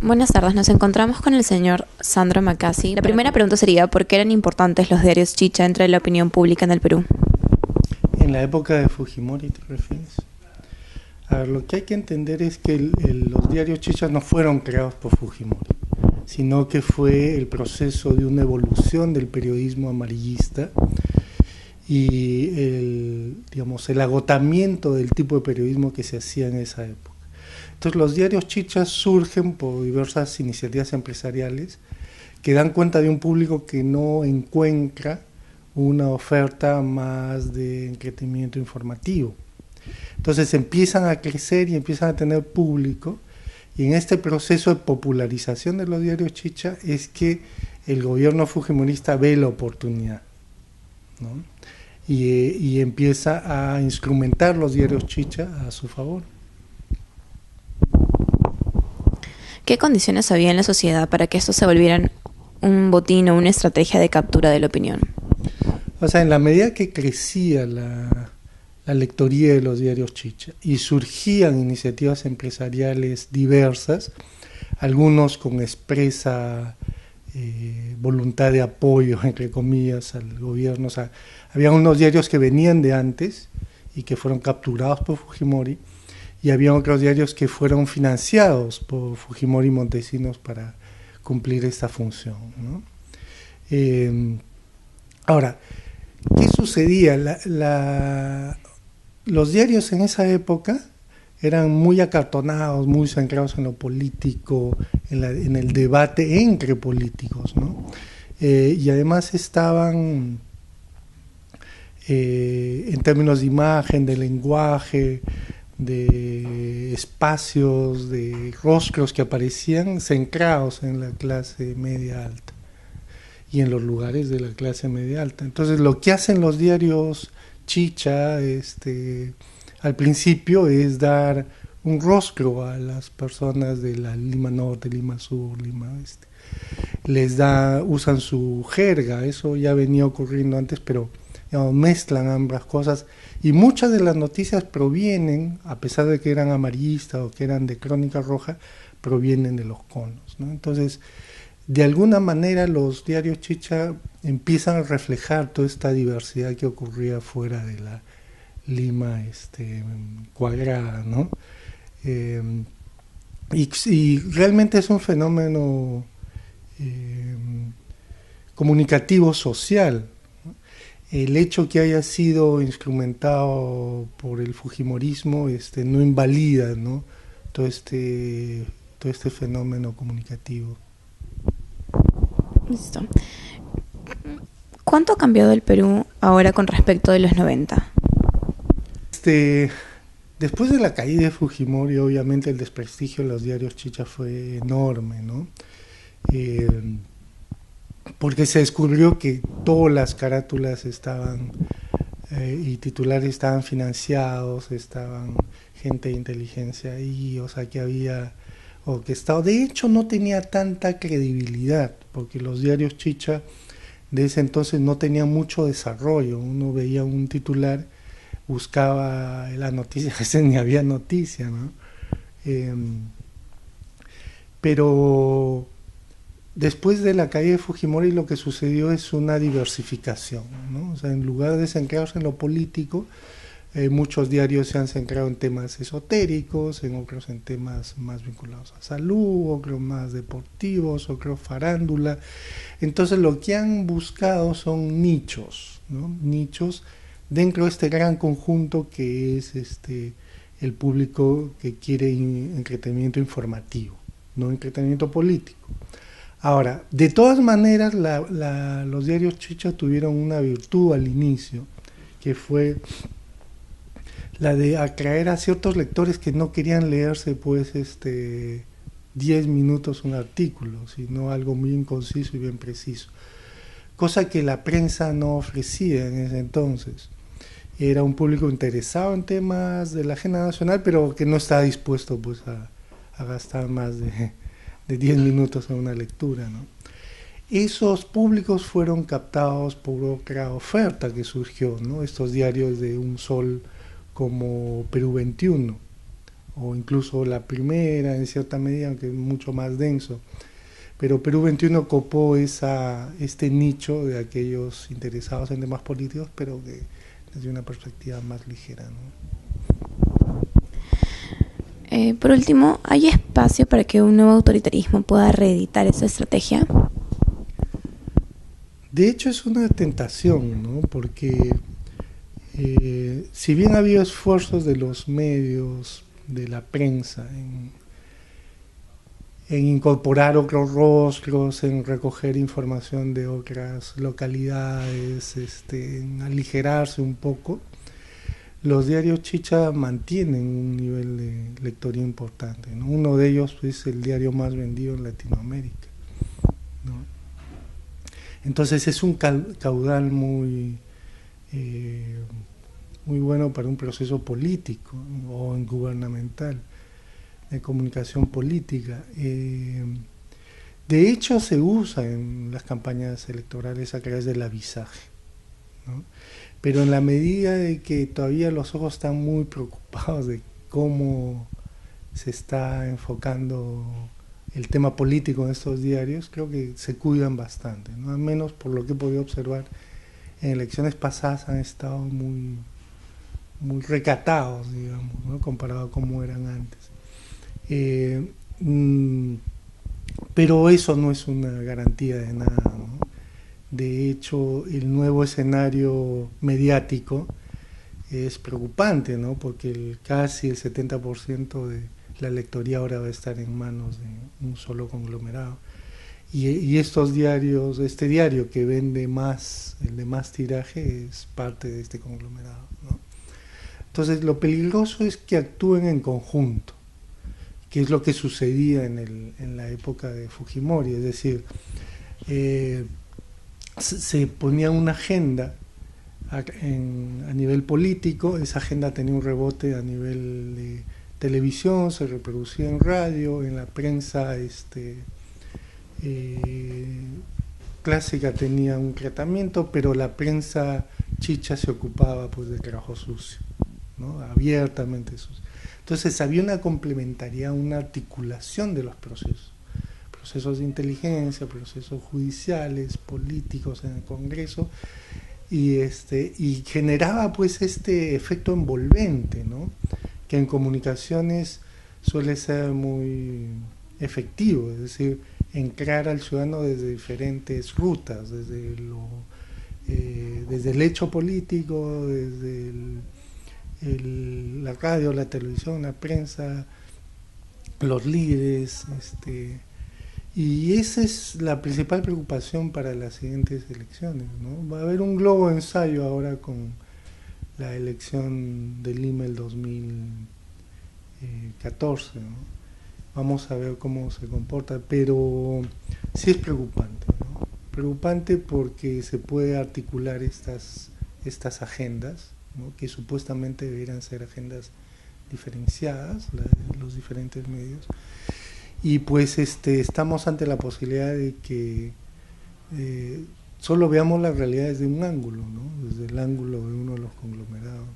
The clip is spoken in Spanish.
Buenas tardes, nos encontramos con el señor Sandro Macasi. La primera pregunta sería, ¿por qué eran importantes los diarios chicha entre la opinión pública en el Perú? En la época de Fujimori, ¿te refieres? A ver, lo que hay que entender es que los diarios chichas no fueron creados por Fujimori, sino que fue el proceso de una evolución del periodismo amarillista y el agotamiento del tipo de periodismo que se hacía en esa época. Entonces los diarios chichas surgen por diversas iniciativas empresariales que dan cuenta de un público que no encuentra una oferta más de entretenimiento informativo. Entonces empiezan a crecer y empiezan a tener público, y en este proceso de popularización de los diarios chicha es que el gobierno fujimorista ve la oportunidad, ¿no? Y empieza a instrumentar los diarios chicha a su favor. ¿Qué condiciones había en la sociedad para que estos se volvieran un botín o una estrategia de captura de la opinión? O sea, en la medida que crecía la lectoría de los diarios chicha y surgían iniciativas empresariales diversas, algunos con expresa voluntad de apoyo, entre comillas, al gobierno. O sea, había unos diarios que venían de antes y que fueron capturados por Fujimori, y había otros diarios que fueron financiados por Fujimori y Montesinos para cumplir esta función, ¿no? Ahora, ¿qué sucedía? Los diarios en esa época eran muy acartonados, muy centrados en lo político, en el debate entre políticos, ¿no? Y además estaban, en términos de imagen, de lenguaje, de espacios, de rostros que aparecían centrados en la clase media alta y en los lugares de la clase media alta. Entonces lo que hacen los diarios chicha al principio es dar un rostro a las personas de la Lima Norte, Lima Sur, Lima Oeste. Usan su jerga, eso ya venía ocurriendo antes, pero digamos, mezclan ambas cosas, y muchas de las noticias provienen, a pesar de que eran amarillistas o que eran de crónica roja, provienen de los conos, ¿no? Entonces, de alguna manera los diarios chicha empiezan a reflejar toda esta diversidad que ocurría fuera de la Lima cuadrada, ¿no? Y realmente es un fenómeno comunicativo social. El hecho que haya sido instrumentado por el fujimorismo no invalida, ¿no?, todo este fenómeno comunicativo. Listo. ¿Cuánto ha cambiado el Perú ahora con respecto de los 90? Después de la caída de Fujimori, obviamente el desprestigio de los diarios chicha fue enorme, ¿no? Porque se descubrió que todas las carátulas estaban y titulares estaban financiados, estaban gente de inteligencia ahí, o sea que había orquestado. De hecho no tenía tanta credibilidad, porque los diarios chicha de ese entonces no tenían mucho desarrollo. Uno veía un titular, buscaba la noticia, a veces ni había noticia, ¿no? Pero después de la caída de Fujimori lo que sucedió es una diversificación, ¿no? O sea, en lugar de centrarse en lo político, muchos diarios se han centrado en temas esotéricos, en otros en temas más vinculados a salud, otros más deportivos, otros farándula. Entonces lo que han buscado son nichos, ¿no? Nichos dentro de este gran conjunto que es el público que quiere entretenimiento informativo, no entretenimiento político. Ahora, de todas maneras, los diarios chicha tuvieron una virtud al inicio, que fue la de atraer a ciertos lectores que no querían leerse, pues, 10 minutos un artículo, sino algo muy conciso y bien preciso. Cosa que la prensa no ofrecía en ese entonces. Era un público interesado en temas de la agenda nacional, pero que no estaba dispuesto, pues, a gastar más de 10 minutos en una lectura, ¿no? Esos públicos fueron captados por otra oferta que surgió, ¿no? Estos diarios de un sol como Perú 21 o incluso la primera en cierta medida, aunque es mucho más denso. Pero Perú 21 copó este nicho de aquellos interesados en temas políticos, pero desde una perspectiva más ligera, ¿no? Por último, ¿hay espacio para que un nuevo autoritarismo pueda reeditar esa estrategia? De hecho, es una tentación, ¿no? Porque si bien ha habido esfuerzos de los medios, de la prensa, en incorporar otros rostros, en recoger información de otras localidades, en aligerarse un poco, los diarios chicha mantienen un nivel de lectoría importante, ¿no? Uno de ellos es el diario más vendido en Latinoamérica, ¿no? Entonces es un caudal muy bueno para un proceso político, ¿no? O gubernamental, de comunicación política. De hecho, se usa en las campañas electorales a través del avisaje, ¿no? Pero en la medida de que todavía los ojos están muy preocupados de cómo se está enfocando el tema político en estos diarios, creo que se cuidan bastante, ¿no? Al menos por lo que he podido observar, en elecciones pasadas han estado muy recatados, digamos, ¿no? Comparado a cómo eran antes. Eh, mm, pero eso no es una garantía de nada, ¿no? De hecho, el nuevo escenario mediático es preocupante, ¿no? Porque casi el 70% de la lectoría ahora va a estar en manos de un solo conglomerado. Y estos diarios, este diario que vende más, el de más tiraje, es parte de este conglomerado, ¿no? Entonces, lo peligroso es que actúen en conjunto, que es lo que sucedía en la época de Fujimori, es decir, eh, se ponía una agenda a nivel político, esa agenda tenía un rebote a nivel de televisión, se reproducía en radio, en la prensa clásica tenía un tratamiento, pero la prensa chicha se ocupaba pues de trabajo sucio, ¿no? Abiertamente sucio. Entonces había una complementariedad, una articulación de los procesos de inteligencia, procesos judiciales, políticos en el Congreso, y generaba pues este efecto envolvente, ¿no? Que en comunicaciones suele ser muy efectivo, es decir, entrar al ciudadano desde diferentes rutas, desde el hecho político, desde la radio, la televisión, la prensa, los líderes, y esa es la principal preocupación para las siguientes elecciones, ¿no? Va a haber un globo de ensayo ahora con la elección del Lima el 2014, ¿no? Vamos a ver cómo se comporta, pero sí es preocupante, ¿no? Preocupante porque se puede articular estas agendas, ¿no? Que supuestamente deberían ser agendas diferenciadas, los diferentes medios, y pues estamos ante la posibilidad de que solo veamos la realidad desde un ángulo, ¿no? Desde el ángulo de uno de los conglomerados